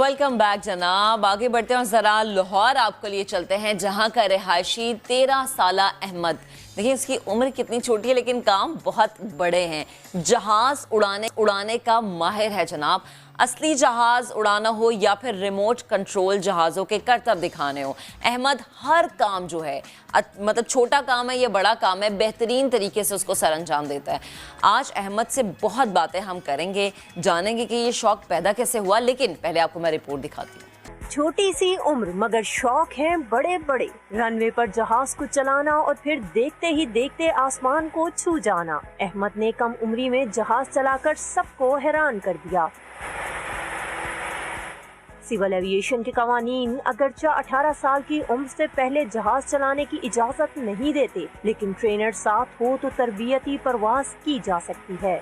Welcome back जनाब। आगे बढ़ते हैं और ज़रा लाहौर आपके लिए चलते हैं, जहां का रिहायशी 13 साला अहमद, देखिए इसकी उम्र कितनी छोटी है लेकिन काम बहुत बड़े हैं। जहाज़ उड़ाने का माहिर है जनाब। असली जहाज़ उड़ाना हो या फिर रिमोट कंट्रोल जहाज़ों के करतब दिखाने हो, अहमद हर काम जो है, मतलब छोटा काम है या बड़ा काम है, बेहतरीन तरीके से उसको सर अंजाम देता है। आज अहमद से बहुत बातें हम करेंगे, जानेंगे कि ये शौक पैदा कैसे हुआ, लेकिन पहले आपको मैं रिपोर्ट दिखाती हूँ। छोटी सी उम्र मगर शौक हैं बड़े बड़े, रनवे पर जहाज को चलाना और फिर देखते ही देखते आसमान को छू जाना। अहमद ने कम उम्री में जहाज चलाकर सबको हैरान कर दिया। सिविल एविएशन के कवानीन अगरचा 18 साल की उम्र से पहले जहाज चलाने की इजाजत नहीं देते, लेकिन ट्रेनर साथ हो तो तरबियती परवाज की जा सकती है।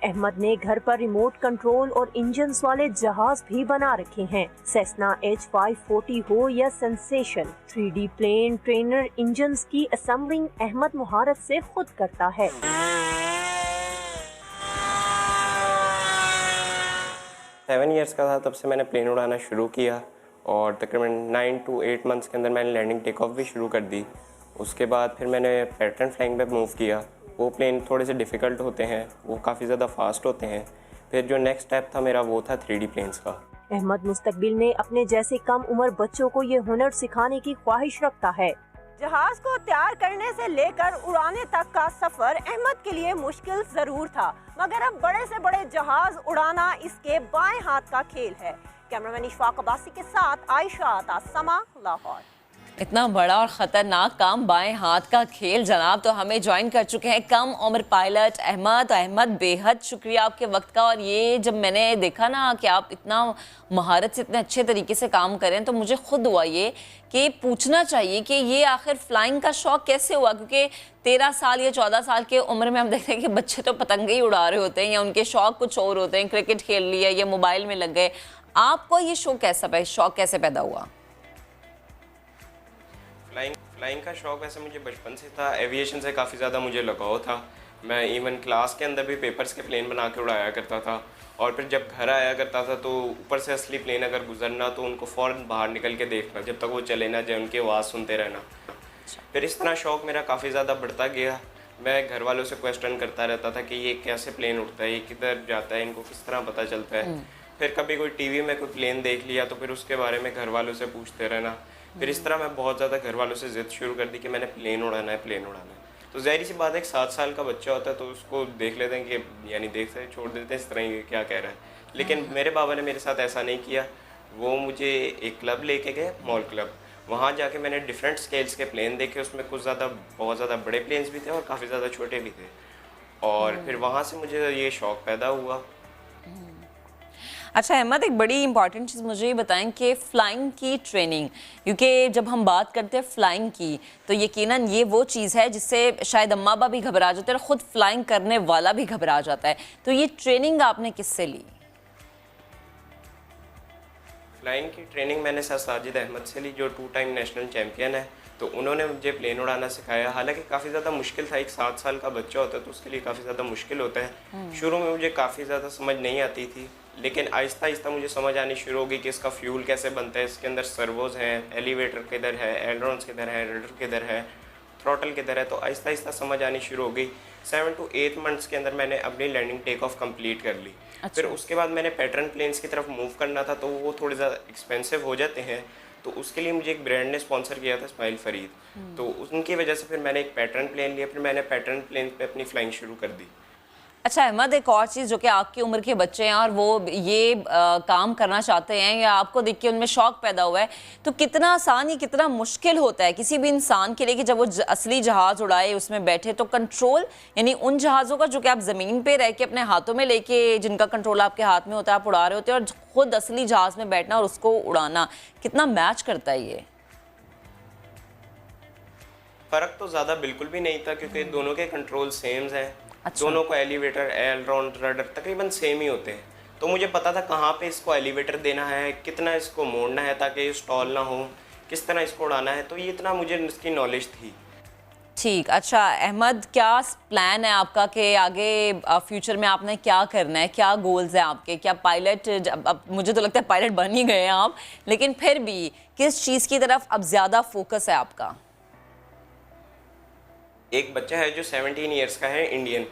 अहमद ने घर पर रिमोट कंट्रोल और इंजन वाले जहाज भी बना रखे हैं। सेस्ना H540 हो या sensation, 3D plane trainer engines की असेंबलिंग अहमद मुहारत से खुद करता है। 7 ईयर्स का था तब से मैंने प्लेन उड़ाना शुरू किया और तकरीबन 9 to 8 मंथ्स के अंदर मैंने लैंडिंग टेक ऑफ भी शुरू कर दी। उसके बाद फिर मैंने पैटर्न फ्लाइंग पे मूव किया। वो प्लेन थोड़े से डिफ़िकल्ट होते हैं, वो काफ़ी ज़्यादा फास्ट होते हैं। फिर जो नेक्स्ट स्टेप था मेरा वो था 3D प्लेन्स का। अहमद मुस्तकबिल में अपने जैसे कम उम्र बच्चों को ये हुनर सिखाने की ख्वाहिश रखता है। जहाज को तैयार करने से लेकर उड़ाने तक का सफर अहमद के लिए मुश्किल जरूर था, मगर अब बड़े से बड़े जहाज उड़ाना इसके बाएं हाथ का खेल है। कैमरामैन इशफाक अब्बासी के साथ आयशा आता, समा, लाहौर। इतना बड़ा और ख़तरनाक काम बाएं हाथ का खेल जनाब। तो हमें ज्वाइन कर चुके हैं कम उम्र पायलट अहमद। अहमद, बेहद शुक्रिया आपके वक्त का। और ये जब मैंने देखा ना कि आप इतना महारत से इतने अच्छे तरीके से काम करें, तो मुझे खुद हुआ ये कि पूछना चाहिए कि ये आखिर फ्लाइंग का शौक़ कैसे हुआ, क्योंकि 13 साल या 14 साल की उम्र में हम देखते हैं कि बच्चे तो पतंगे ही उड़ा रहे होते हैं या उनके शौक़ कुछ और होते हैं, क्रिकेट खेल लिया या मोबाइल में लग गए। आपको ये शौक़ कैसे पैदा हुआ? फ्लाइंग का शौक़ वैसे मुझे बचपन से था। एविएशन से काफ़ी ज़्यादा मुझे लगाव था। मैं इवन क्लास के अंदर भी पेपर्स के प्लेन बना के उड़ाया करता था। और फिर जब घर आया करता था तो ऊपर से असली प्लेन अगर गुजरना तो उनको फ़ौरन बाहर निकल के देखना, जब तक वो चले ना जाए उनकी आवाज़ सुनते रहना। फिर इस तरह शौक़ मेरा काफ़ी ज़्यादा बढ़ता गया। मैं घर वालों से क्वेश्चन करता रहता था कि ये कैसे प्लेन उड़ता है, ये किधर जाता है, इनको किस तरह पता चलता है। फिर कभी कोई टीवी में कोई प्लेन देख लिया तो फिर उसके बारे में घर वालों से पूछते रहना। फिर इस तरह मैं बहुत ज़्यादा घर वालों से ज़िद शुरू कर दी कि मैंने प्लेन उड़ाना है, प्लेन उड़ाना है। तो ज़ाहिर सी बात है, एक 7 साल का बच्चा होता है तो उसको देख लेते हैं कि यानी देखते हैं, छोड़ देते हैं इस तरह ही क्या कह रहा है। लेकिन मेरे बाबा ने मेरे साथ ऐसा नहीं किया। वो मुझे एक क्लब लेके गए, मॉल क्लब। वहाँ जाके मैंने डिफरेंट स्केल्स के प्लेन देखे। उसमें बहुत ज़्यादा बड़े प्लेन्स भी थे और काफ़ी ज़्यादा छोटे भी थे। और फिर वहाँ से मुझे ये शौक़ पैदा हुआ। अच्छा अहमद, एक बड़ी इंपॉर्टेंट चीज़ मुझे ये बताएं कि फ़्लाइंग की ट्रेनिंग, क्योंकि जब हम बात करते हैं फ़्लाइंग की तो यकीनन ये वो चीज़ है जिससे शायद अम्मा बाबा भी घबरा जाते हैं और ख़ुद फ़्लाइंग करने वाला भी घबरा जाता है। तो ये ट्रेनिंग आपने किससे ली? फ्लाइंग की ट्रेनिंग मैंने सर साजिद अहमद से ली, जो 2 टाइम नेशनल चैम्पियन है। तो उन्होंने मुझे प्लेन उड़ाना सिखाया। हालांकि काफ़ी ज़्यादा मुश्किल था, एक 7 साल का बच्चा होता है तो उसके लिए काफ़ी ज़्यादा मुश्किल होता है। शुरू में मुझे काफ़ी ज़्यादा समझ नहीं आती थी, लेकिन आहिस्ता आहिस्ता मुझे समझ आनी शुरू हो गई कि इसका फ्यूल कैसे बनता है, इसके अंदर सर्वोज हैं, एलिवेटर किधर है, एलरॉन्स किधर है, रडर किधर है, थ्रॉटल किधर है। तो आहिस्ता आहिस्ता समझ आनी शुरू हो गई। 7 to 8 मंथ्स के अंदर मैंने अपनी लैंडिंग टेक ऑफ कंप्लीट कर ली। अच्छा। फिर उसके बाद मैंने पैटर्न प्लेन्स की तरफ मूव करना था, तो वो थोड़े ज़्यादा एक्सपेंसिव हो जाते हैं। तो उसके लिए मुझे एक ब्रांड ने स्पॉन्सर किया था, इस्माइल फरीद। तो उनकी वजह से फिर मैंने एक पैटर्न प्लेन लिया। फिर मैंने पैटर्न प्लेन पे अपनी फ्लाइंग शुरू कर दी। अच्छा अहमद, एक और चीज़, जो कि आपकी उम्र के बच्चे हैं और वो ये काम करना चाहते हैं या आपको देख के उनमें शौक़ पैदा हुआ है, तो कितना आसान या कितना मुश्किल होता है किसी भी इंसान के लिए कि जब वो असली जहाज़ उड़ाए, उसमें बैठे, तो कंट्रोल, यानी उन जहाज़ों का जो कि आप ज़मीन पे रह के अपने हाथों में लेके, जिनका कंट्रोल आपके हाथ में होता है, आप उड़ा रहे होते हैं, और ख़ुद असली जहाज़ में बैठना और उसको उड़ाना, कितना मैच करता है ये? फ़र्क तो ज़्यादा बिल्कुल भी नहीं था, क्योंकि दोनों के कंट्रोल सेम हैं। अच्छा। दोनों को एलिवेटर, एलरॉन, रडर तकरीबन सेम ही होते हैं। तो मुझे पता था कहाँ पे इसको एलिवेटर देना है, कितना इसको मोड़ना है ताकि ये स्टॉल ना हो, किस तरह इसको उड़ाना है। तो ये इतना मुझे इसकी नॉलेज थी। ठीक, अच्छा अहमद, क्या प्लान है आपका कि आगे फ्यूचर में आपने क्या करना है, क्या गोल्स हैं आपके? क्या पायलट, अब मुझे तो लगता है पायलट बन ही गए हैं आप, लेकिन फिर भी किस चीज़ की तरफ अब ज़्यादा फोकस है आपका? एक बच्चा है जो 17 ईयर्स का है, इंडियन।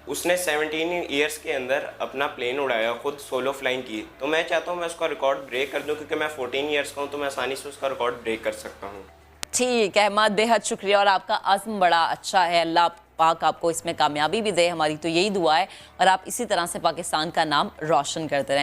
उसने 17 ईयर्स के अंदर अपना प्लेन उड़ाया, खुद सोलो फ्लाइंग की। तो मैं चाहता हूँ मैं उसका रिकॉर्ड ब्रेक कर दूँ, क्योंकि मैं 14 ईयर्स का हूँ, तो मैं आसानी से उसका रिकॉर्ड ब्रेक कर सकता हूँ। ठीक है अहमद, बेहद शुक्रिया, और आपका अज़्म बड़ा अच्छा है। अल्लाह पाक आपको इसमें कामयाबी भी दे, हमारी तो यही दुआ है, और आप इसी तरह से पाकिस्तान का नाम रोशन करते रहें।